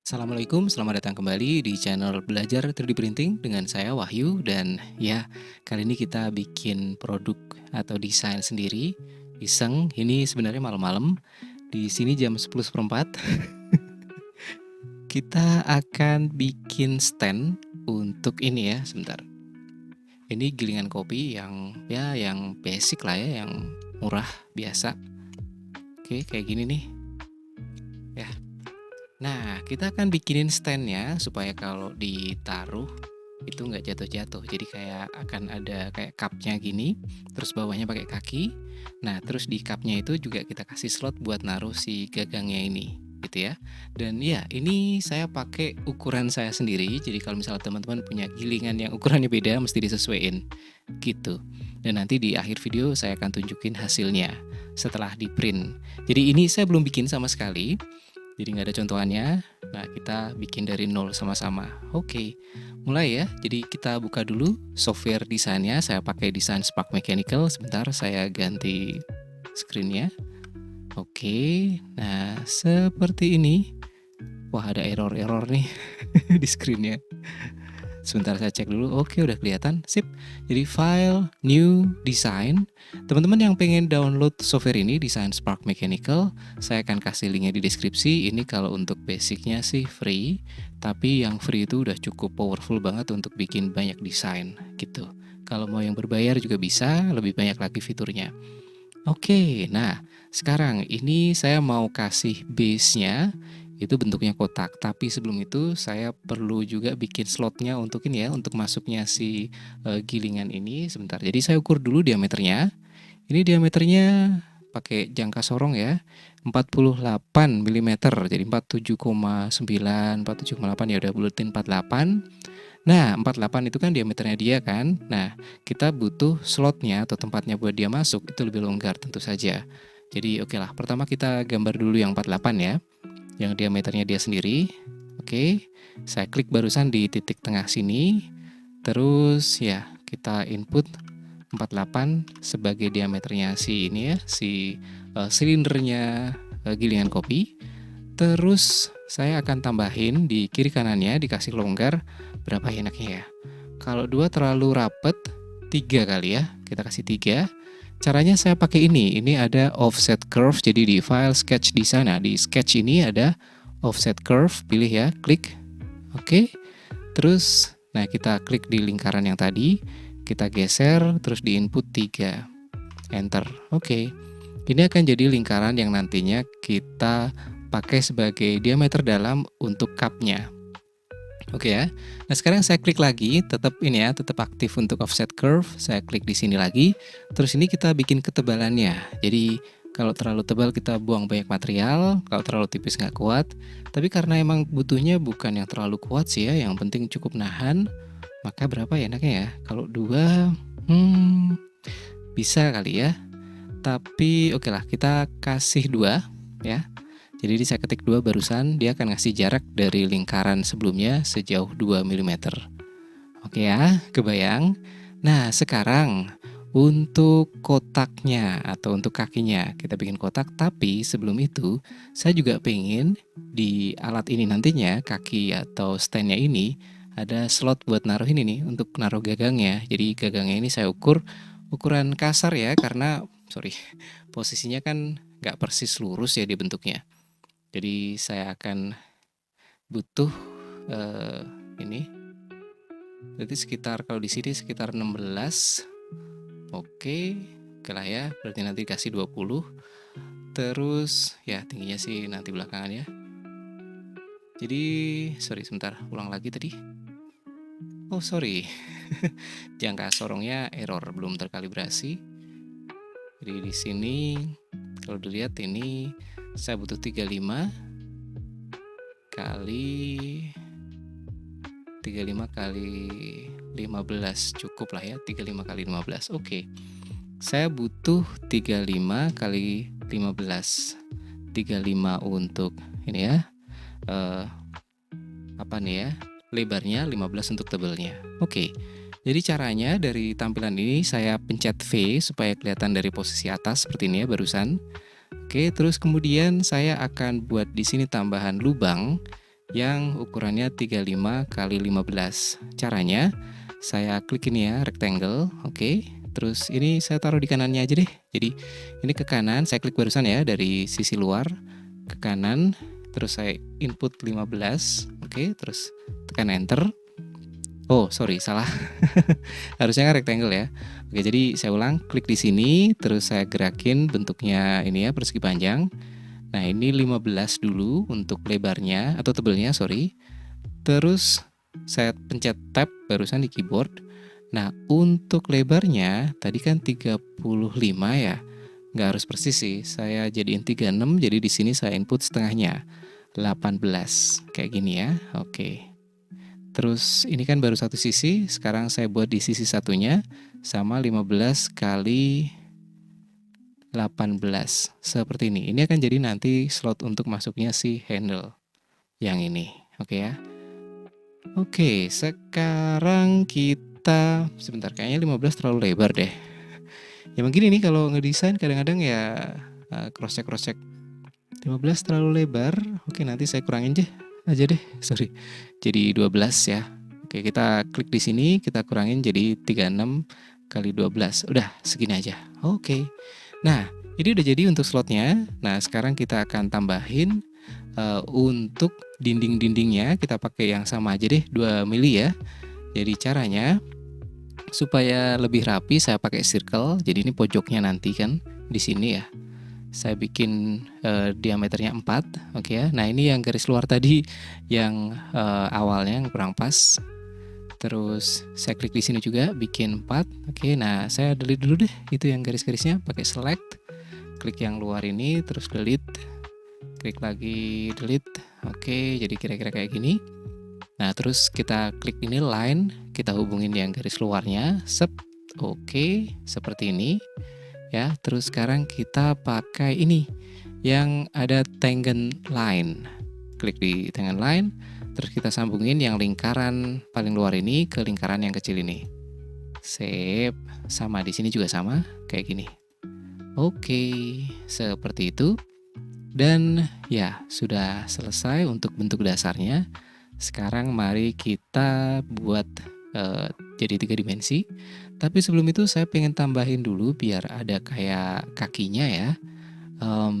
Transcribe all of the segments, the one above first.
Assalamualaikum, selamat datang kembali di channel Belajar 3D Printing dengan saya Wahyu dan ya, kali ini kita bikin produk atau desain sendiri. Iseng, ini sebenarnya malam-malam. Di sini jam 10.04. Kita akan bikin stand untuk ini ya, sebentar. Ini gilingan kopi yang basic lah ya, yang murah biasa. Oke, kayak gini nih. Ya. Nah, kita akan bikinin standnya supaya kalau ditaruh itu nggak jatuh-jatuh. Jadi kayak akan ada kayak cupnya gini, terus bawahnya pakai kaki. Nah, terus di cupnya itu juga kita kasih slot buat naruh si gagangnya ini, gitu ya. Dan ya, ini saya pakai ukuran saya sendiri. Jadi kalau misalnya teman-teman punya gilingan yang ukurannya beda, mesti disesuaiin, gitu. Dan nanti di akhir video saya akan tunjukin hasilnya setelah di print. Jadi ini saya belum bikin sama sekali. Jadi nggak ada contohannya. Nah, kita bikin dari nol sama-sama. Oke, mulai ya. Jadi kita buka dulu software desainnya. Saya pakai Design Spark Mechanical. Sebentar, saya ganti screen-nya. Oke, nah seperti ini. Wah, ada error-error nih di screen-nya. Sebentar saya cek dulu. Oke, udah kelihatan. Sip. Jadi file, new, design. Teman-teman yang pengen download software ini, Design Spark Mechanical, saya akan kasih linknya di deskripsi. Ini kalau untuk basicnya sih free, tapi yang free itu udah cukup powerful banget untuk bikin banyak desain gitu. Kalau mau yang berbayar juga bisa, lebih banyak lagi fiturnya. Oke, nah sekarang ini saya mau kasih base-nya itu bentuknya kotak, tapi sebelum itu saya perlu juga bikin slotnya untuk ini ya, untuk masuknya si gilingan ini. Sebentar, jadi saya ukur dulu diameternya. Ini diameternya pakai jangka sorong ya, 48 mm, jadi 47,9, 47,8 ya udah bulatin 48. Nah, 48 itu kan diameternya dia kan. Nah, kita butuh slotnya atau tempatnya buat dia masuk itu lebih longgar tentu saja. Jadi oke lah, pertama kita gambar dulu yang 48 ya, yang diameternya dia sendiri. Oke, saya klik barusan di titik tengah sini. Terus ya, kita input 48 sebagai diameternya si ini ya, si silindernya gilingan kopi. Terus saya akan tambahin di kiri kanannya, dikasih longgar berapa enaknya ya. Kalau 2 terlalu rapet, 3 kali ya. Kita kasih 3. Caranya saya pakai ini ada offset curve. Jadi di file sketch di sana, di sketch ini ada offset curve, pilih ya, klik. Oke. Terus nah kita klik di lingkaran yang tadi, kita geser terus di input 3. Enter. Oke. Ini akan jadi lingkaran yang nantinya kita pakai sebagai diameter dalam untuk cupnya. Oke ya. Nah, sekarang saya klik lagi, tetap ini ya, tetap aktif untuk offset curve. Saya klik di sini lagi. Terus ini kita bikin ketebalannya. Jadi kalau terlalu tebal kita buang banyak material, kalau terlalu tipis nggak kuat. Tapi karena emang butuhnya bukan yang terlalu kuat sih ya, yang penting cukup nahan. Maka berapa ya enaknya ya? Kalau 2, bisa kali ya. Tapi oke lah, kita kasih 2 ya. Jadi saya ketik 2 barusan, dia akan ngasih jarak dari lingkaran sebelumnya sejauh 2 mm. Oke ya, kebayang? Nah, sekarang untuk kotaknya atau untuk kakinya, kita bikin kotak. Tapi sebelum itu, saya juga pengen di alat ini nantinya, kaki atau standnya ini, ada slot buat naruh ini nih, untuk naruh gagangnya. Jadi gagangnya ini saya ukuran kasar ya, karena posisinya kan nggak persis lurus ya di bentuknya. Jadi saya akan butuh ini. Berarti sekitar kalau di sini sekitar 16. Oke lah ya. Berarti nanti kasih 20. Terus ya tingginya sih nanti belakangan ya. Jadi sebentar, ulang lagi tadi. Oh sorry, jangka sorongnya error, belum terkalibrasi. Jadi di sini kalau dilihat ini saya butuh 35 kali 15 cukup lah ya, 35 kali 15. Oke. Saya butuh 35 kali 15. 35 untuk ini ya. Apa nih ya? Lebarnya 15 untuk tebelnya. Oke. Jadi caranya dari tampilan ini saya pencet V supaya kelihatan dari posisi atas seperti ini ya barusan. Oke, terus kemudian saya akan buat di sini tambahan lubang. yang ukurannya 35 kali 15. Caranya, saya klik ini ya, rectangle, oke. Terus ini saya taruh di kanannya aja deh. Jadi ini ke kanan, saya klik barusan ya dari sisi luar ke kanan. Terus saya input 15, oke. Terus tekan enter. Oh, sorry, salah. Harusnya kan rectangle ya. Oke, jadi saya ulang, klik di sini, terus saya gerakin bentuknya ini ya, persegi panjang. Nah, ini 15 dulu untuk lebarnya atau tebelnya, sorry. Terus saya pencet tab barusan di keyboard. Nah, untuk lebarnya tadi kan 35 ya. Nggak harus persis sih. Saya jadiin 36, jadi di sini saya input setengahnya. 18. Kayak gini ya. Oke. Terus ini kan baru satu sisi, sekarang saya buat di sisi satunya sama 15 kali 18 seperti ini. Ini akan jadi nanti slot untuk masuknya si handle yang ini. Oke ya. Oke, sekarang kita sebentar, kayaknya 15 terlalu lebar deh. Ya mungkin ini kalau ngedesain kadang-kadang ya cross check 15 terlalu lebar. Oke, nanti saya kurangin aja deh. Sorry. Jadi 12 ya. Oke, kita klik di sini, kita kurangin jadi 36 kali 12. Udah, segini aja. Oke. Nah, ini udah jadi untuk slotnya. Nah, sekarang kita akan tambahin untuk dinding-dindingnya. Kita pakai yang sama aja deh, 2 mili ya. Jadi caranya supaya lebih rapi saya pakai circle. Jadi ini pojoknya nanti kan di sini ya. Saya bikin diameternya 4, oke ya. Nah, ini yang garis luar tadi yang awalnya yang kurang pas. Terus saya klik di sini juga bikin 4. Oke, nah saya delete dulu deh itu yang garis-garisnya, pakai select. Klik yang luar ini terus delete. Klik lagi delete. Oke, jadi kira-kira kayak gini. Nah, terus kita klik ini line, kita hubungin yang garis luarnya. Sep. Oke, seperti ini. Ya, terus sekarang kita pakai ini yang ada tangent line. Klik di tangent line, terus kita sambungin yang lingkaran paling luar ini ke lingkaran yang kecil ini. Sip, sama di sini juga sama, kayak gini. Oke, seperti itu. Dan ya, sudah selesai untuk bentuk dasarnya. Sekarang mari kita buat jadi 3 dimensi. Tapi sebelum itu saya pengen tambahin dulu biar ada kayak kakinya ya.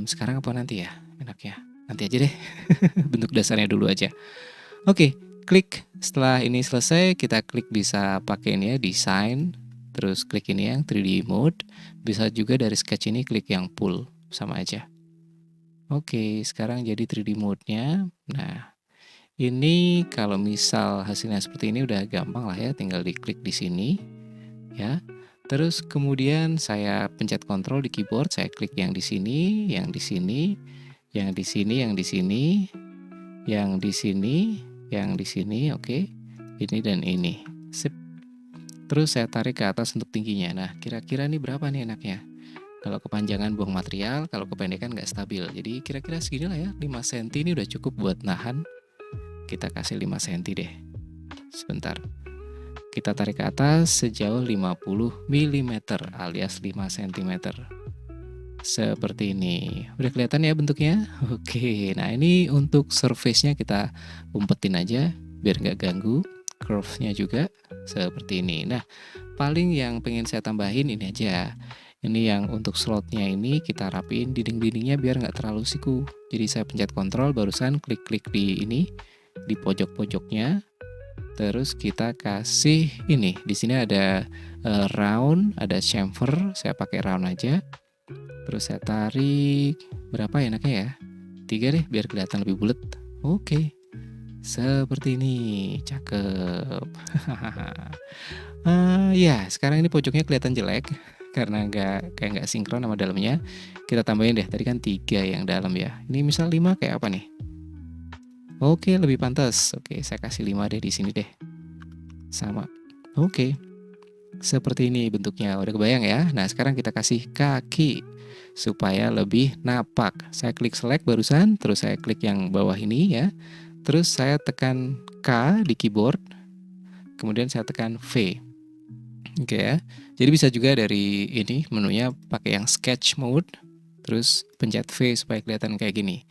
Sekarang apa nanti ya enaknya? Nanti aja deh. Bentuk dasarnya dulu aja. Oke, klik. Setelah ini selesai, kita klik bisa pakai ini ya, design. Terus klik ini yang 3D mode. Bisa juga dari sketch ini klik yang pull, sama aja. Oke, sekarang jadi 3D mode-nya. Nah, ini kalau misal hasilnya seperti ini udah gampang lah ya, tinggal diklik di sini ya. Terus kemudian saya pencet kontrol di keyboard, saya klik yang di sini, yang di sini, yang di sini, yang di sini, yang di sini, yang di sini, oke. Ini dan ini. Sip. Terus saya tarik ke atas untuk tingginya. Nah, kira-kira ini berapa nih enaknya? Kalau kepanjangan buang material, kalau kependekan nggak stabil. Jadi kira-kira segini lah ya, 5 cm ini udah cukup buat nahan. Kita kasih 5 cm deh. Sebentar. Kita tarik ke atas sejauh 50 mm alias 5 cm. Seperti ini. Udah kelihatan ya bentuknya? Oke, nah ini untuk surface-nya kita umpetin aja biar nggak ganggu. Curve-nya juga seperti ini. Nah, paling yang pengen saya tambahin ini aja. Ini yang untuk slotnya ini kita rapiin dinding-dindingnya biar nggak terlalu siku. Jadi saya pencet kontrol barusan klik-klik di ini di pojok-pojoknya. Terus kita kasih ini. Di sini ada round, ada chamfer. Saya pakai round aja. Terus saya tarik berapa ya enaknya ya? 3 deh biar kelihatan lebih bulat. Oke. Seperti ini. Cakep. Ya, sekarang ini pojoknya kelihatan jelek karena kayak nggak sinkron sama dalamnya. Kita tambahin deh. Tadi kan 3 yang dalam ya. Ini misal 5 kayak apa nih? Oke, lebih pantas. Oke, saya kasih 5 deh di sini deh. Sama. Oke. Seperti ini bentuknya. Udah kebayang ya? Nah, sekarang kita kasih kaki supaya lebih napak. Saya klik select barusan, terus saya klik yang bawah ini ya. Terus saya tekan K di keyboard. Kemudian saya tekan V. Oke ya. Jadi bisa juga dari ini menunya pakai yang sketch mode. Terus pencet V supaya kelihatan kayak gini.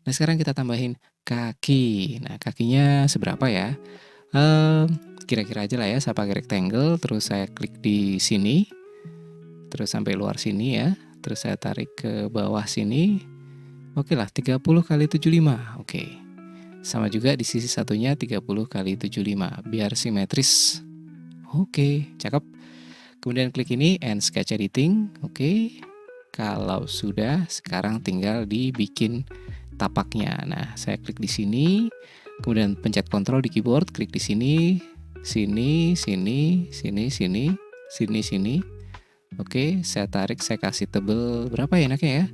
Nah, sekarang kita tambahin kaki. Nah, kakinya seberapa ya? Kira-kira aja lah ya, saya pakai rectangle, terus saya klik di sini, terus sampai luar sini ya, terus saya tarik ke bawah sini. Oke lah, 30 kali 75. Oke. Sama juga di sisi satunya 30 kali 75, biar simetris. Oke, cakep. Kemudian klik ini and sketch editing. Oke. Kalau sudah, sekarang tinggal dibikin tapaknya. Nah, saya klik di sini, kemudian pencet Ctrl di keyboard, klik di sini, sini, sini, sini, sini, sini, sini. Oke, saya tarik, saya kasih tebel berapa ya enaknya ya?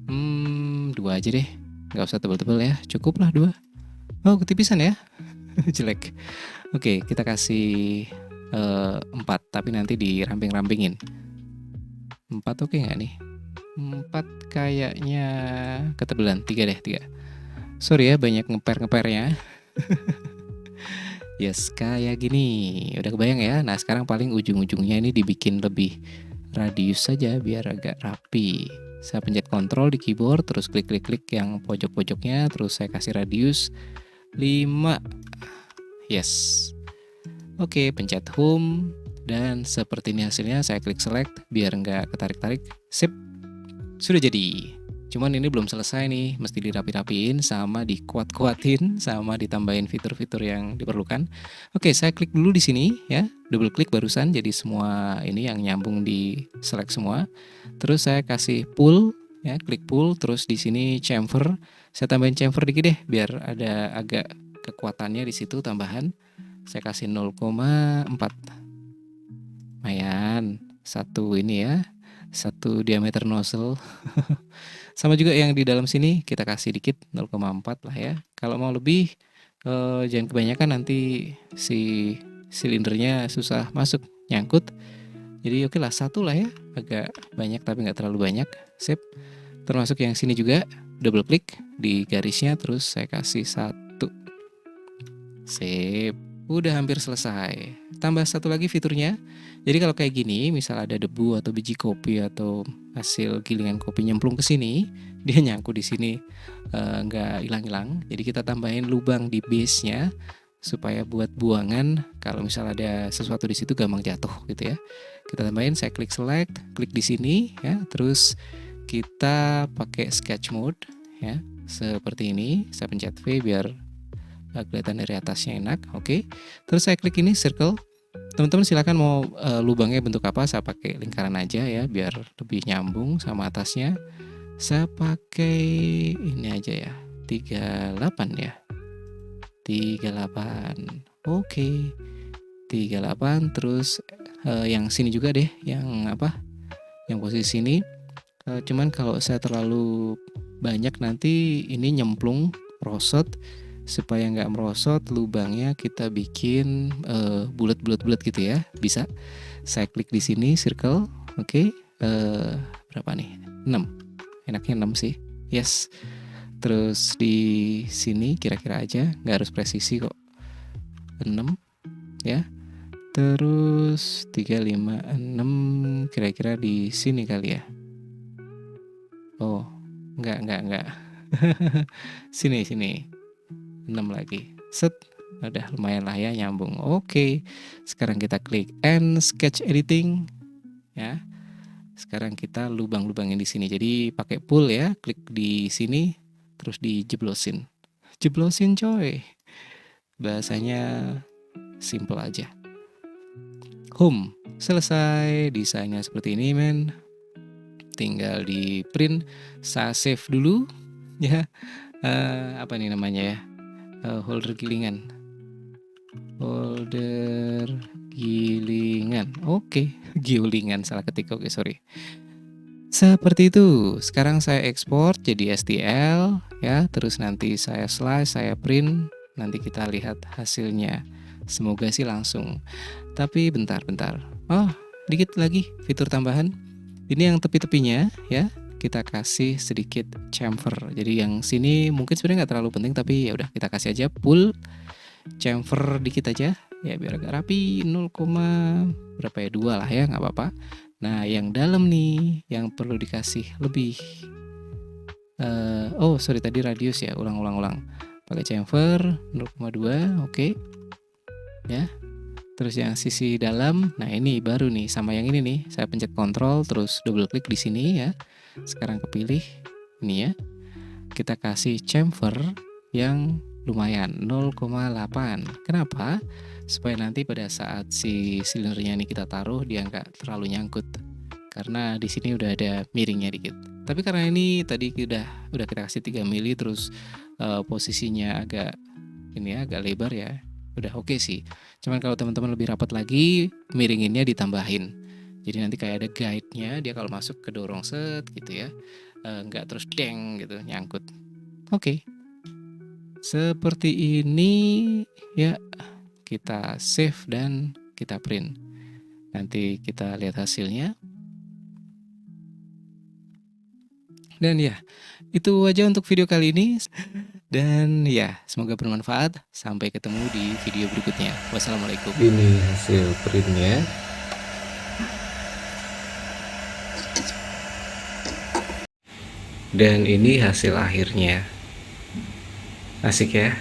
2 aja deh, nggak usah tebel-tebel ya, cukup lah 2. Oh, ketipisan ya, jelek. Oke, kita kasih 4, tapi nanti diramping-rampingin. 4 oke nggak nih? 4 kayaknya ketebelan, 3 deh, 3. Sorry ya, banyak ngeper-ngepernya. Yes, kayak gini. Udah kebayang ya? Nah, sekarang paling ujung-ujungnya ini dibikin lebih radius saja biar agak rapi. Saya pencet Ctrl di keyboard, terus klik-klik-klik yang pojok-pojoknya, terus saya kasih radius 5. Yes. Oke, pencet Home, dan seperti ini hasilnya. Saya klik Select biar nggak ketarik-tarik. Sip. Sudah jadi. Cuman ini belum selesai nih, mesti dirapi-rapiin sama dikuat-kuatin sama ditambahin fitur-fitur yang diperlukan. Oke, saya klik dulu di sini ya, double klik barusan, jadi semua ini yang nyambung di select semua. Terus saya kasih pull ya, klik pull, terus di sini chamfer. Saya tambahin chamfer dikit deh biar ada agak kekuatannya di situ tambahan. Saya kasih 0,4. Lumayan. Satu ini ya, satu diameter nozzle. Sama juga yang di dalam sini kita kasih dikit 0,4 lah ya. Kalau mau lebih jangan kebanyakan, nanti si silindernya susah masuk, nyangkut. Jadi oke lah, 1 lah ya, agak banyak tapi nggak terlalu banyak. Sip. Termasuk yang sini juga, double klik di garisnya, terus saya kasih 1. Sip. Udah hampir selesai. Tambah 1 lagi fiturnya. Jadi kalau kayak gini, misal ada debu atau biji kopi atau hasil gilingan kopi nyemplung ke sini, dia nyangkut di sini, nggak hilang-hilang. Jadi kita tambahin lubang di base-nya supaya buat buangan kalau misal ada sesuatu di situ gampang jatuh gitu ya. Kita tambahin, saya klik select, klik di sini ya, terus kita pakai sketch mode ya, seperti ini. Saya pencet V biar kelihatan dari atasnya enak. Oke. Terus saya klik ini circle. Teman-teman silakan mau lubangnya bentuk apa, saya pakai lingkaran aja ya biar lebih nyambung sama atasnya. Saya pakai ini aja ya, 38 ya. 38. Oke. 38, terus yang sini juga deh, yang apa? Yang posisi sini. Cuman kalau saya terlalu banyak nanti ini nyemplung, merosot. Supaya nggak merosot, lubangnya kita bikin bulat-bulat gitu ya, bisa. Saya klik di sini circle, oke. Berapa nih? 6. Enaknya 6 sih. Yes. Terus di sini kira-kira aja, nggak harus presisi kok. 6 ya. Terus 3, 5, 6 kira-kira di sini kali ya. Oh, enggak. Sini. 6 lagi. Set. Udah lumayan lah ya, nyambung. Oke. Sekarang kita klik and sketch editing ya. Sekarang kita lubang-lubangin di sini. Jadi pakai pull ya, klik di sini terus dijeblosin. Jeblosin coy. Bahasanya simple aja. Home. Selesai. Desainnya seperti ini, men. Tinggal di print. Saya save dulu ya. Apa nih namanya ya? Holder gilingan. Oke, gilingan salah ketik. Oke, sorry. Seperti itu. Sekarang saya ekspor jadi STL ya, terus nanti saya slice, saya print, nanti kita lihat hasilnya. Semoga sih langsung. Tapi bentar. Oh, dikit lagi fitur tambahan. Ini yang tepi-tepinya ya. Kita kasih sedikit chamfer. Jadi yang sini mungkin sebenarnya nggak terlalu penting, tapi ya udah kita kasih aja pull chamfer dikit aja ya biar agak rapi. 0, berapa ya, 2 lah ya, nggak apa-apa. Nah yang dalam nih yang perlu dikasih lebih. Sorry tadi radius ya, ulang. pakai chamfer 0,2, oke. Ya. Terus yang sisi dalam, nah ini baru nih sama yang ini nih. Saya pencet kontrol terus double klik di sini ya. Sekarang kepilih ini ya. Kita kasih chamfer yang lumayan 0,8. Kenapa? Supaya nanti pada saat si silindernya ini kita taruh dia nggak terlalu nyangkut. Karena di sini udah ada miringnya dikit. Tapi karena ini tadi udah kita kasih 3 mili terus posisinya agak ini ya, agak lebar ya. Udah oke sih. Cuman kalau teman-teman lebih rapat lagi, miringinnya ditambahin. Jadi nanti kayak ada guide-nya, dia kalau masuk ke dorong set gitu ya. Nggak terus deng gitu, nyangkut. Oke. Seperti ini ya, kita save dan kita print. Nanti kita lihat hasilnya. Dan ya, itu aja untuk video kali ini. Dan ya, semoga bermanfaat. Sampai ketemu di video berikutnya. Wassalamualaikum. Ini hasil printnya. Dan ini hasil akhirnya. Asik ya.